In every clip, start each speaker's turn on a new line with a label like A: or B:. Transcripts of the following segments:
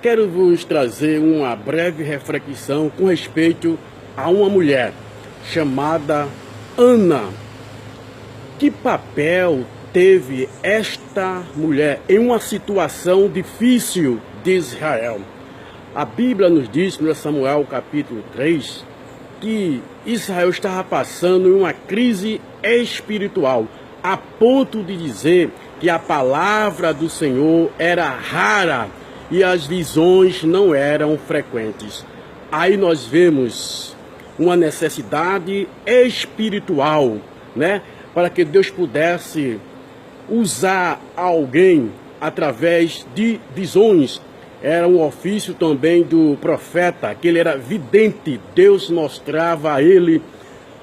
A: quero vos trazer uma breve reflexão com respeito a uma mulher chamada Ana. Que papel teve esta mulher em uma situação difícil de Israel? A Bíblia nos diz, no Samuel capítulo 3, que Israel estava passando em uma crise espiritual, a ponto de dizer que a palavra do Senhor era rara e as visões não eram frequentes. Aí nós vemos uma necessidade espiritual, né? Para que Deus pudesse usar alguém através de visões. Era um ofício também do profeta, que ele era vidente. Deus mostrava a ele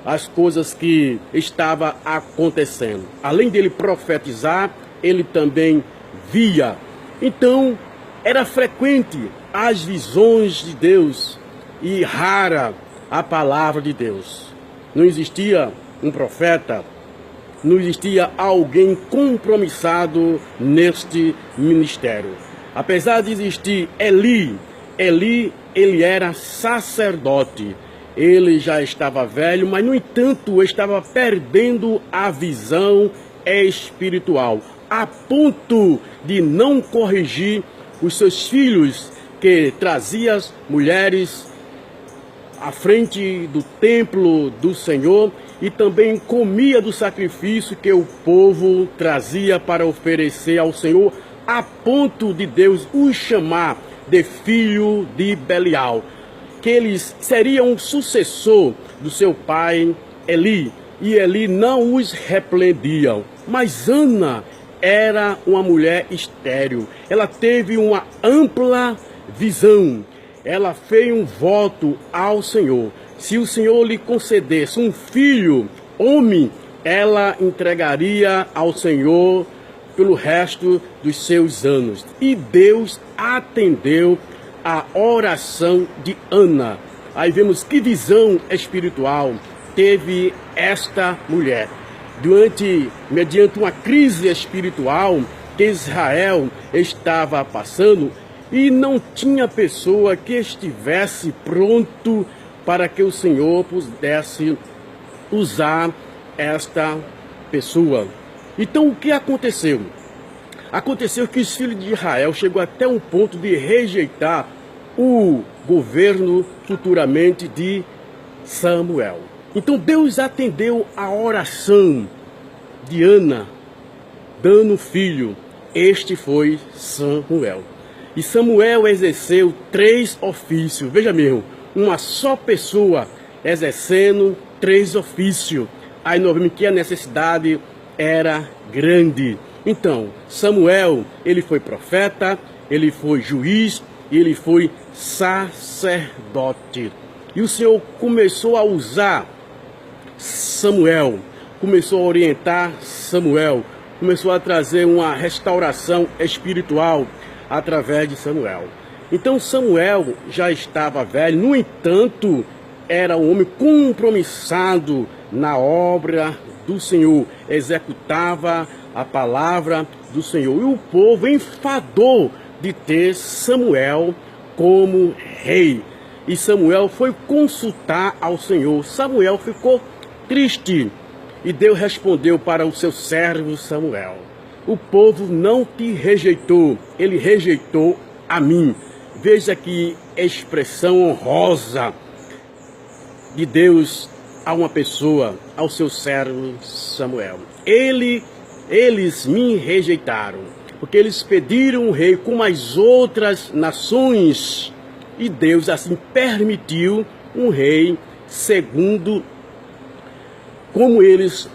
A: as coisas que estavam acontecendo. Além dele profetizar, ele também via. Então, era frequente as visões de Deus e rara a palavra de Deus. Não existia um profeta, não existia alguém compromissado neste ministério. Apesar de existir Eli, ele era sacerdote. Ele já estava velho, mas no entanto estava perdendo a visão espiritual, a ponto de não corrigir os seus filhos, que trazia as mulheres à frente do templo do Senhor e também comia do sacrifício que o povo trazia para oferecer ao Senhor, a ponto de Deus os chamar de filho de Belial, que eles seriam o sucessor do seu pai Eli, e Eli não os repreendiam. Mas Ana era uma mulher estéril, ela teve uma ampla visão, ela fez um voto ao Senhor. Se o Senhor lhe concedesse um filho, homem, ela entregaria ao Senhor pelo resto dos seus anos. E Deus atendeu a oração de Ana. Aí vemos que visão espiritual teve esta mulher. Mediante uma crise espiritual que Israel estava passando, e não tinha pessoa que estivesse pronto para que o Senhor pudesse usar esta pessoa. Então o que aconteceu? Aconteceu que os filhos de Israel chegou até um ponto de rejeitar o governo futuramente de Samuel. Então Deus atendeu a oração de Ana, dando filho. Este foi Samuel. E Samuel exerceu 3 ofícios. Veja mesmo, uma só pessoa exercendo 3 ofícios. Aí nós vemos que a necessidade era grande. Então, Samuel, ele foi profeta, ele foi juiz e ele foi sacerdote. E o Senhor começou a usar Samuel, começou a orientar Samuel, começou a trazer uma restauração espiritual através de Samuel. Então Samuel já estava velho, no entanto, era um homem compromissado na obra do Senhor, executava a palavra do Senhor. E o povo enfadou de ter Samuel como rei. E Samuel foi consultar ao Senhor. Samuel ficou triste e Deus respondeu para o seu servo Samuel: o povo não te rejeitou, ele rejeitou a mim. Veja que expressão honrosa de Deus a uma pessoa, ao seu servo Samuel. Eles me rejeitaram, porque eles pediram um rei como as outras nações, e Deus assim permitiu um rei segundo como eles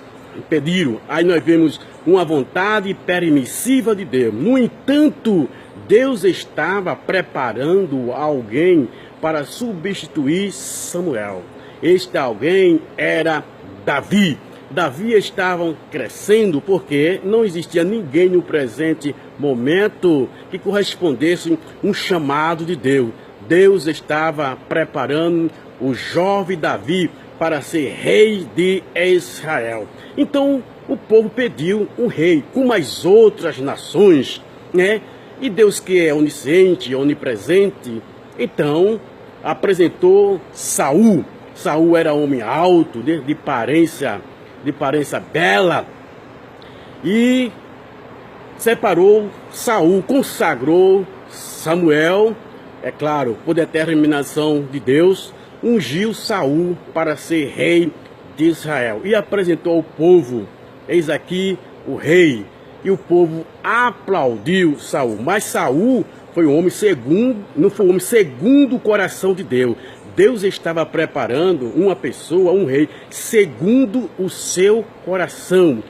A: pediram. Aí nós vemos uma vontade permissiva de Deus. No entanto, Deus estava preparando alguém para substituir Samuel. Este alguém era Davi. Davi estava crescendo porque não existia ninguém no presente momento que correspondesse um chamado de Deus. Deus estava preparando o jovem Davi para ser rei de Israel. Então o povo pediu um rei, como as outras nações, né? E Deus, que é onisciente, onipresente, então apresentou Saul. Saul era homem alto, de aparência bela, e separou Saul, consagrou Samuel, é claro, por determinação de Deus, ungiu Saul para ser rei de Israel e apresentou ao povo: eis aqui o rei. E o povo aplaudiu Saul. Mas Saul foi um homem segundo, não foi um homem segundo o coração de Deus. Deus estava preparando uma pessoa, um rei, segundo o seu coração.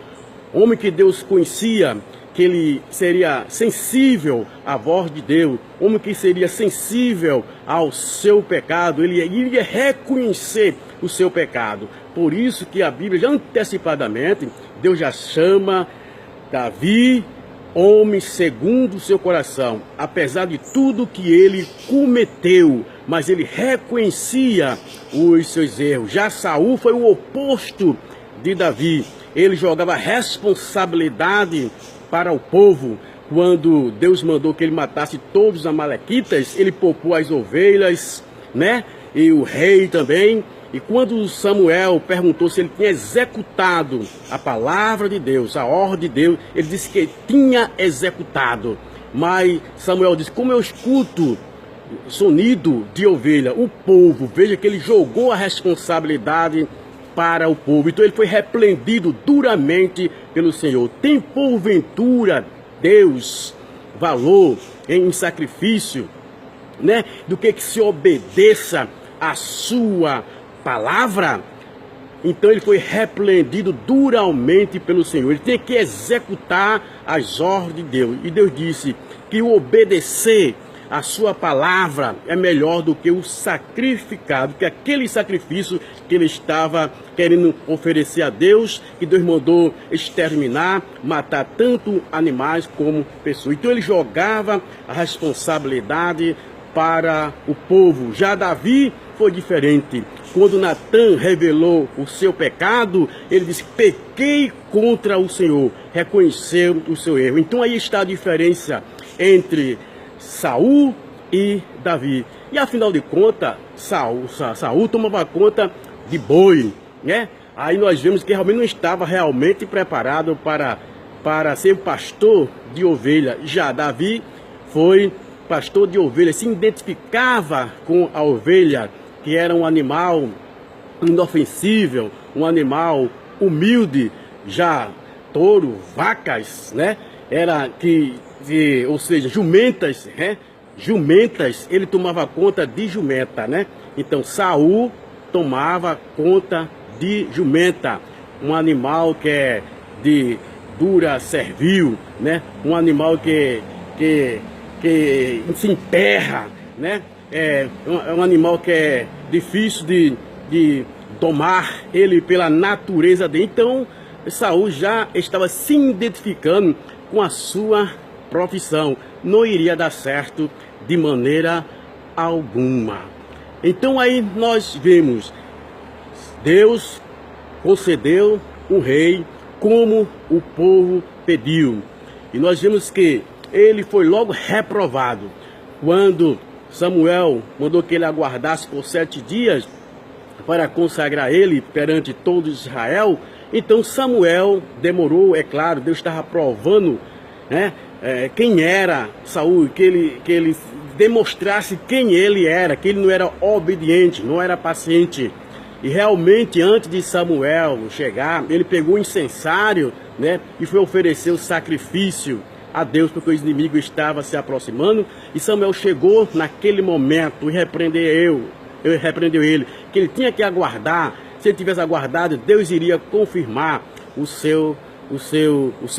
A: Homem que Deus conhecia, que ele seria sensível à voz de Deus, homem que seria sensível ao seu pecado, ele iria reconhecer o seu pecado. Por isso que a Bíblia, já antecipadamente, Deus já chama Davi homem segundo o seu coração, apesar de tudo que ele cometeu, mas ele reconhecia os seus erros. Já Saul foi o oposto de Davi. Ele jogava responsabilidade para o povo. Quando Deus mandou que ele matasse todos os amalequitas, ele poupou as ovelhas, né? E o rei também. E quando Samuel perguntou se ele tinha executado a palavra de Deus, a ordem de Deus, ele disse que tinha executado. Mas Samuel disse: como eu escuto sonido de ovelha, o povo, veja que ele jogou a responsabilidade para o povo. Então ele foi repreendido duramente pelo Senhor. Tem porventura Deus valor em sacrifício, né? Do que se obedeça a sua palavra? Então ele foi repreendido duramente pelo Senhor. Ele tem que executar as ordens de Deus. E Deus disse que o obedecer a sua palavra é melhor do que o sacrificado, que aquele sacrifício que ele estava querendo oferecer a Deus, que Deus mandou exterminar, matar tanto animais como pessoas. Então ele jogava a responsabilidade para o povo. Já Davi foi diferente. Quando Natã revelou o seu pecado, ele disse: pequei contra o Senhor, reconheceu o seu erro. Então aí está a diferença entre Saul e Davi. E afinal de contas, Saul tomava conta de boi, né? Aí nós vemos que realmente não estava realmente preparado para ser pastor de ovelha. Já Davi foi pastor de ovelha, se identificava com a ovelha, que era um animal inofensível, um animal humilde. Já touro, vacas, né? Ou seja, jumentas, né? Jumentas, ele tomava conta de jumenta, né? Então Saul tomava conta de jumenta, um animal que é de dura servil, né? Um animal que se emperra, né? É um animal que é difícil de domar ele pela natureza dele. Então Saul já estava se identificando com a sua profissão. Não iria dar certo de maneira alguma. Então aí nós vemos, Deus concedeu um rei como o povo pediu. E nós vemos que ele foi logo reprovado. Quando Samuel mandou que ele aguardasse por 7 dias para consagrar ele perante todo Israel, então Samuel demorou, é claro, Deus estava provando, né, quem era Saul, que ele demonstrasse quem ele era, que ele não era obediente, não era paciente. E realmente, antes de Samuel chegar, ele pegou o incensário, né, e foi oferecer o sacrifício a Deus, porque o inimigo estava se aproximando. E Samuel chegou naquele momento e repreendeu ele, que ele tinha que aguardar. Se ele tivesse aguardado, Deus iria confirmar o seu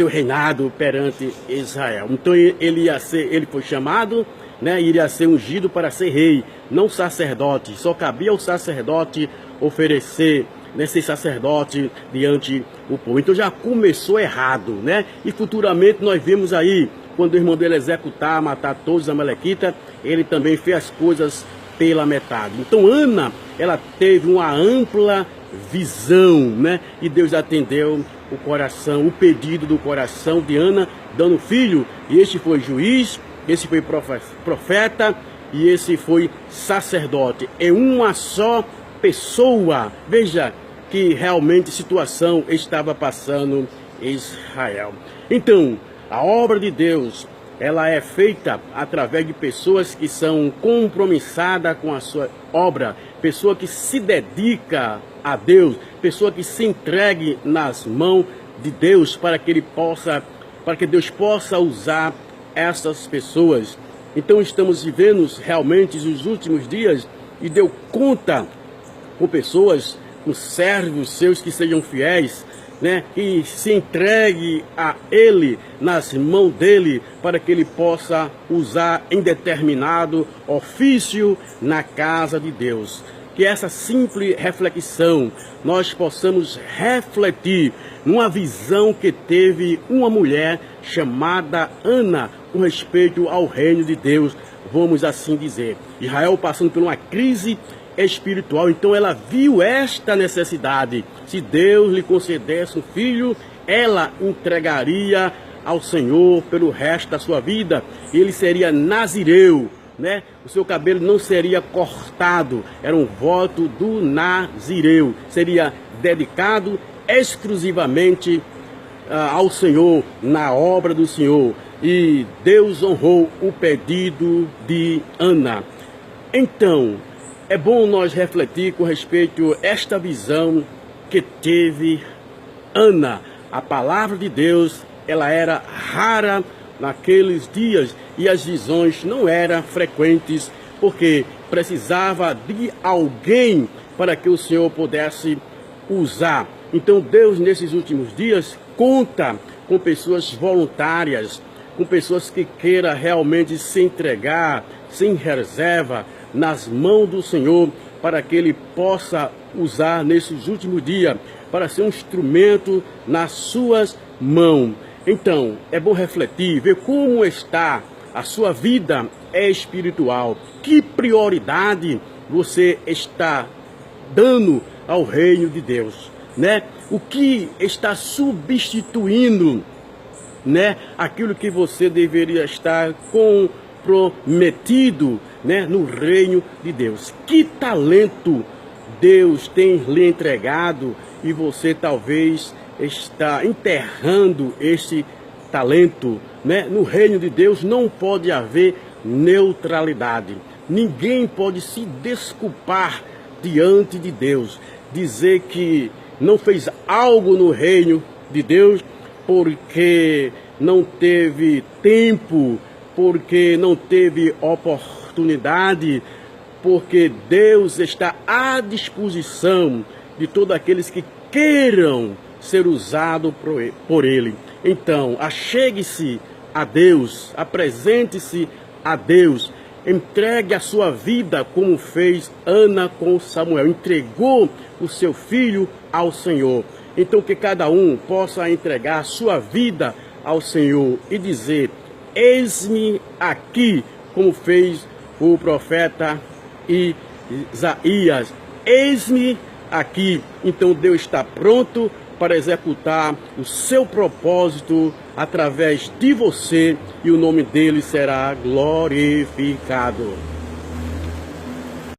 A: reinado perante Israel. Então ele foi chamado, né, iria ser ungido para ser rei, não sacerdote. Só cabia ao sacerdote oferecer, né, ser sacerdote diante do povo. Então já começou errado, né? E futuramente nós vemos aí, quando Deus mandou ele executar, matar todos os amalequitas, ele também fez as coisas pela metade. Então Ana, ela teve uma ampla visão, né? E Deus atendeu o pedido do coração de Ana, dando filho. E este foi juiz, esse foi profeta e esse foi sacerdote. É uma só pessoa. Veja que realmente situação estava passando Israel. Então, a obra de Deus, ela é feita através de pessoas que são compromissadas com a sua obra, pessoa que se dedica a Deus, pessoa que se entregue nas mãos de Deus para que Deus possa usar essas pessoas. Então estamos vivendo realmente os últimos dias e deu conta com pessoas, com servos seus que sejam fiéis, né, que se entregue a Ele, nas mãos dele, para que Ele possa usar em determinado ofício na casa de Deus. Que essa simples reflexão nós possamos refletir numa visão que teve uma mulher chamada Ana com respeito ao reino de Deus, vamos assim dizer. Israel passando por uma crise espiritual, então ela viu esta necessidade. Se Deus lhe concedesse um filho, ela entregaria ao Senhor pelo resto da sua vida. Ele seria nazireu, né? O seu cabelo não seria cortado, era um voto do nazireu, seria dedicado exclusivamente ao Senhor, na obra do Senhor. E Deus honrou o pedido de Ana. Então, é bom nós refletir com respeito a esta visão que teve Ana. A palavra de Deus, ela era rara naqueles dias e as visões não eram frequentes, porque precisava de alguém para que o Senhor pudesse usar. Então Deus, nesses últimos dias, conta com pessoas voluntárias, com pessoas que queiram realmente se entregar, sem reserva, nas mãos do Senhor, para que Ele possa usar nesses últimos dias, para ser um instrumento nas suas mãos. Então, é bom refletir, ver como está a sua vida espiritual, que prioridade você está dando ao reino de Deus, né? O que está substituindo, né, aquilo que você deveria estar comprometido, né, no reino de Deus. Que talento Deus tem lhe entregado e você talvez está enterrando esse talento, né? No reino de Deus não pode haver neutralidade. Ninguém pode se desculpar diante de Deus, dizer que não fez algo no reino de Deus porque não teve tempo, porque não teve oportunidade, porque Deus está à disposição de todos aqueles que queiram ser usados por Ele. Então, achegue-se a Deus, apresente-se a Deus, entregue a sua vida como fez Ana com Samuel, entregou o seu filho ao Senhor. Então que cada um possa entregar a sua vida ao Senhor e dizer: eis-me aqui, como fez o profeta Isaías, eis-me aqui. Então Deus está pronto para executar o seu propósito através de você e o nome dele será glorificado.